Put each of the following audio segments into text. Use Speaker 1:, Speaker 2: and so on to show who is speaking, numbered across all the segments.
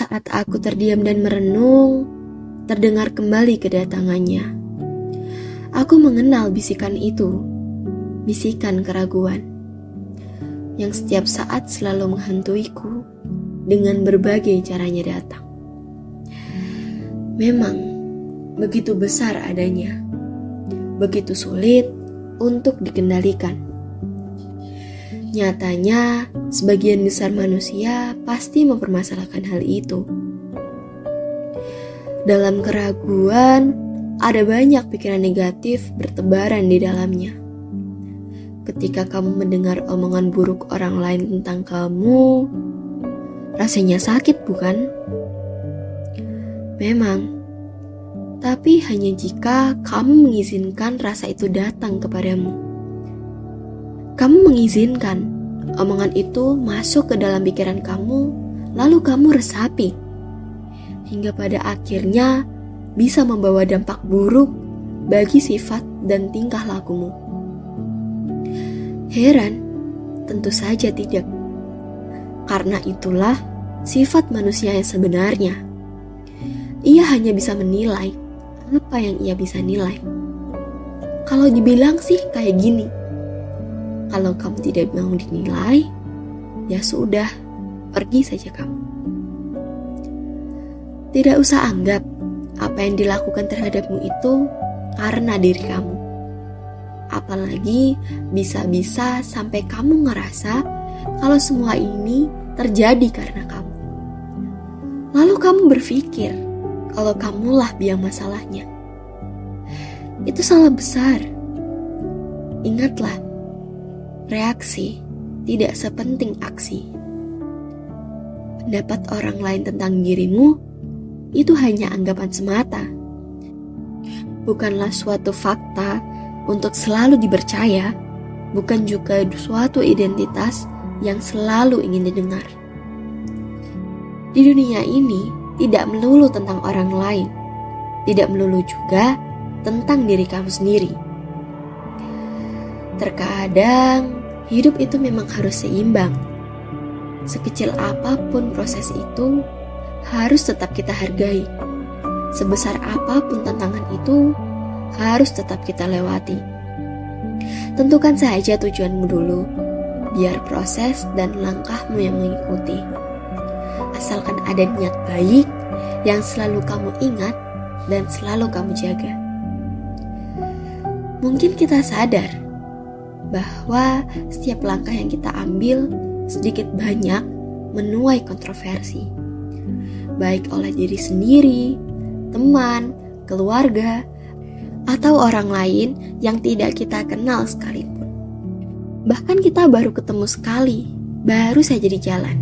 Speaker 1: Saat aku terdiam dan merenung, terdengar kembali kedatangannya. Aku mengenal bisikan itu, bisikan keraguan, yang setiap saat selalu menghantuiku dengan berbagai caranya datang. Memang begitu besar adanya, begitu sulit untuk dikendalikan. Nyatanya, sebagian besar manusia pasti mempermasalahkan hal itu. Dalam keraguan, ada banyak pikiran negatif bertebaran di dalamnya. Ketika kamu mendengar omongan buruk orang lain tentang kamu, rasanya sakit, bukan? Memang, tapi hanya jika kamu mengizinkan rasa itu datang kepadamu. Kamu mengizinkan omongan itu masuk ke dalam pikiran kamu, lalu kamu resapi, hingga pada akhirnya bisa membawa dampak buruk bagi sifat dan tingkah lakumu. Heran? Tentu saja tidak. Karena itulah sifat manusia yang sebenarnya. Ia hanya bisa menilai apa yang ia bisa nilai. Kalau dibilang sih kayak gini. Kalau kamu tidak mau dinilai, ya sudah, pergi saja kamu. Tidak usah anggap apa yang dilakukan terhadapmu itu karena diri kamu. Apalagi bisa-bisa sampai kamu ngerasa kalau semua ini terjadi karena kamu. Lalu kamu berpikir kalau kamulah biang masalahnya. Itu salah besar. Ingatlah, reaksi tidak sepenting aksi. Pendapat orang lain tentang dirimu itu hanya anggapan semata. Bukanlah suatu fakta untuk selalu dipercaya, bukan juga suatu identitas yang selalu ingin didengar. Di dunia ini tidak melulu tentang orang lain, tidak melulu juga tentang diri kamu sendiri. Terkadang hidup itu memang harus seimbang. Sekecil apapun proses itu harus tetap kita hargai. Sebesar apapun tantangan itu harus tetap kita lewati. Tentukan saja tujuanmu dulu, biar proses dan langkahmu yang mengikuti. Asalkan ada niat baik yang selalu kamu ingat dan selalu kamu jaga. Mungkin kita sadar bahwa setiap langkah yang kita ambil sedikit banyak menuai kontroversi, baik oleh diri sendiri, teman, keluarga, atau orang lain yang tidak kita kenal sekalipun. Bahkan kita baru ketemu sekali, baru saja di jalan.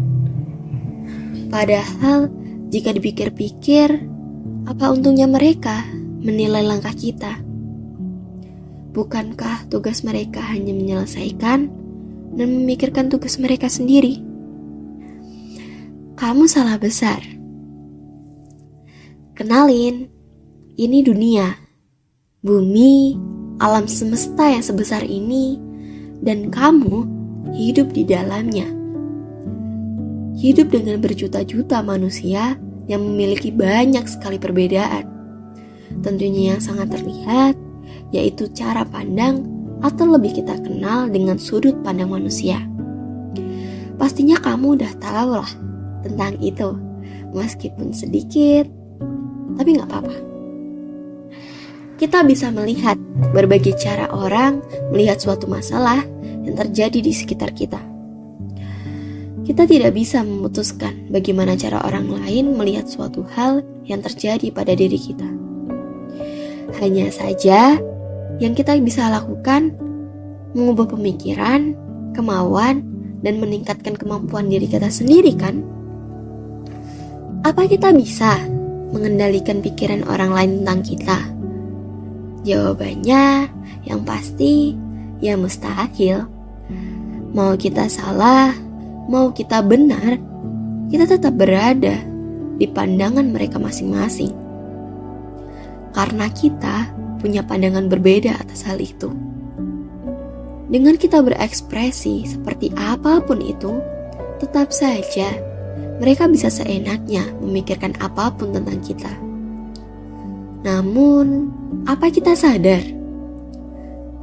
Speaker 1: Padahal jika dipikir-pikir, apa untungnya mereka menilai langkah kita? Bukankah tugas mereka hanya menyelesaikan dan memikirkan tugas mereka sendiri? Kamu salah besar. Kenalin, ini dunia, bumi, alam semesta yang sebesar ini, dan kamu hidup di dalamnya. Hidup dengan berjuta-juta manusia yang memiliki banyak sekali perbedaan. Tentunya yang sangat terlihat, yaitu cara pandang atau lebih kita kenal dengan sudut pandang manusia. Pastinya kamu udah tahu lah tentang itu, meskipun sedikit, tapi gak apa-apa. Kita bisa melihat berbagai cara orang melihat suatu masalah yang terjadi di sekitar kita. Kita tidak bisa memutuskan bagaimana cara orang lain melihat suatu hal yang terjadi pada diri kita. Hanya saja yang kita bisa lakukan mengubah pemikiran, kemauan, dan meningkatkan kemampuan diri kita sendiri, kan? Apa kita bisa mengendalikan pikiran orang lain tentang kita? Jawabannya yang pasti ya mustahil. Mau kita salah, mau kita benar, kita tetap berada di pandangan mereka masing-masing. Karena kita punya pandangan berbeda atas hal itu. Dengan kita berekspresi seperti apapun itu, tetap saja mereka bisa seenaknya memikirkan apapun tentang kita. Namun, apa kita sadar?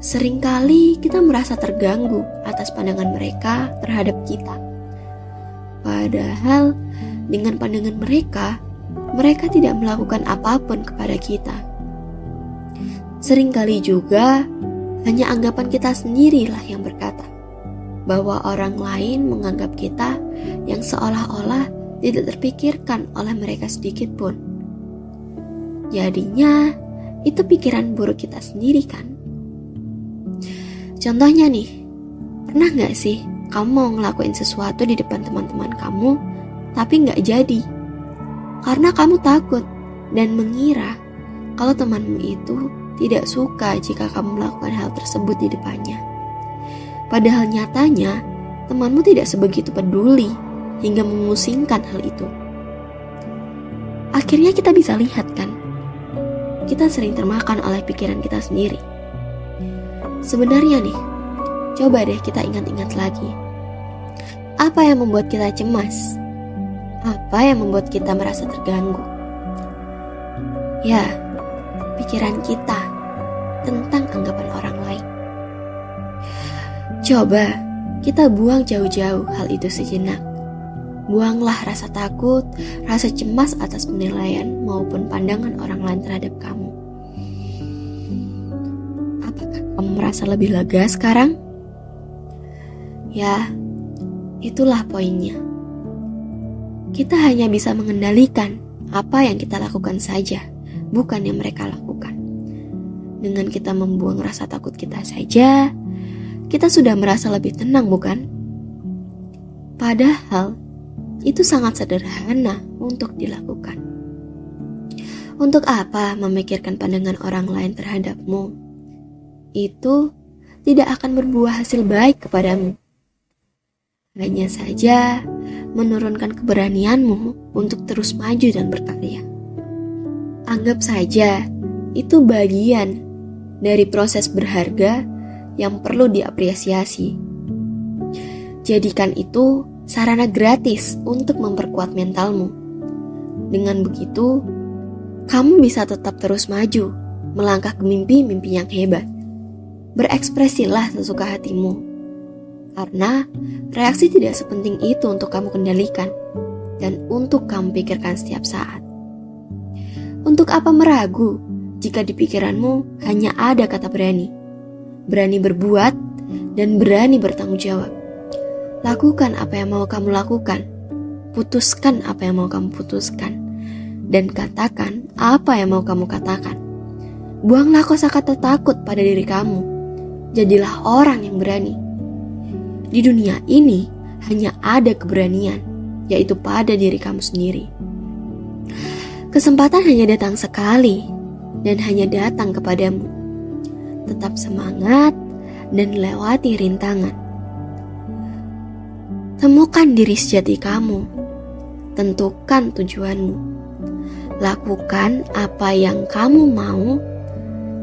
Speaker 1: Seringkali kita merasa terganggu atas pandangan mereka terhadap kita. Padahal, dengan pandangan mereka, mereka tidak melakukan apapun kepada kita. Seringkali juga, hanya anggapan kita sendirilah yang berkata bahwa orang lain menganggap kita yang seolah-olah tidak terpikirkan oleh mereka sedikit pun. Jadinya, itu pikiran buruk kita sendiri kan? Contohnya nih, pernah gak sih kamu mau ngelakuin sesuatu di depan teman-teman kamu, tapi gak jadi? Karena kamu takut dan mengira kalau temanmu itu tidak suka jika kamu melakukan hal tersebut di depannya. Padahal nyatanya, temanmu tidak sebegitu peduli hingga memusingkan hal itu. Akhirnya kita bisa lihat kan, kita sering termakan oleh pikiran kita sendiri. Sebenarnya nih, coba deh kita ingat-ingat lagi. Apa yang membuat kita cemas? Apa yang membuat kita merasa terganggu? Ya, pikiran kita tentang anggapan orang lain. Coba kita buang jauh-jauh hal itu sejenak. Buanglah rasa takut, rasa cemas atas penilaian maupun pandangan orang lain terhadap kamu. Apakah kamu merasa lebih lega sekarang? Ya, itulah poinnya. Kita hanya bisa mengendalikan apa yang kita lakukan saja, bukan yang mereka lakukan. Dengan kita membuang rasa takut kita saja, kita sudah merasa lebih tenang, bukan? Padahal, itu sangat sederhana untuk dilakukan. Untuk apa memikirkan pandangan orang lain terhadapmu? Itu tidak akan berbuah hasil baik kepadamu. Hanya saja menurunkan keberanianmu untuk terus maju dan berkarya. Anggap saja itu bagian dari proses berharga yang perlu diapresiasi. Jadikan itu sarana gratis untuk memperkuat mentalmu. Dengan begitu, kamu bisa tetap terus maju, melangkah ke mimpi-mimpi yang hebat. Berekspresilah sesuka hatimu, karena reaksi tidak sepenting itu untuk kamu kendalikan dan untuk kamu pikirkan setiap saat. Untuk apa meragu jika di pikiranmu hanya ada kata berani? Berani berbuat dan berani bertanggung jawab. Lakukan apa yang mau kamu lakukan. Putuskan apa yang mau kamu putuskan. Dan katakan apa yang mau kamu katakan. Buanglah kosakata takut pada diri kamu. Jadilah orang yang berani. Di dunia ini hanya ada keberanian, yaitu pada diri kamu sendiri. Kesempatan hanya datang sekali dan hanya datang kepadamu. Tetap semangat dan lewati rintangan. Temukan diri sejati kamu. Tentukan tujuanmu. Lakukan apa yang kamu mau.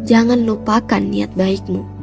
Speaker 1: Jangan lupakan niat baikmu.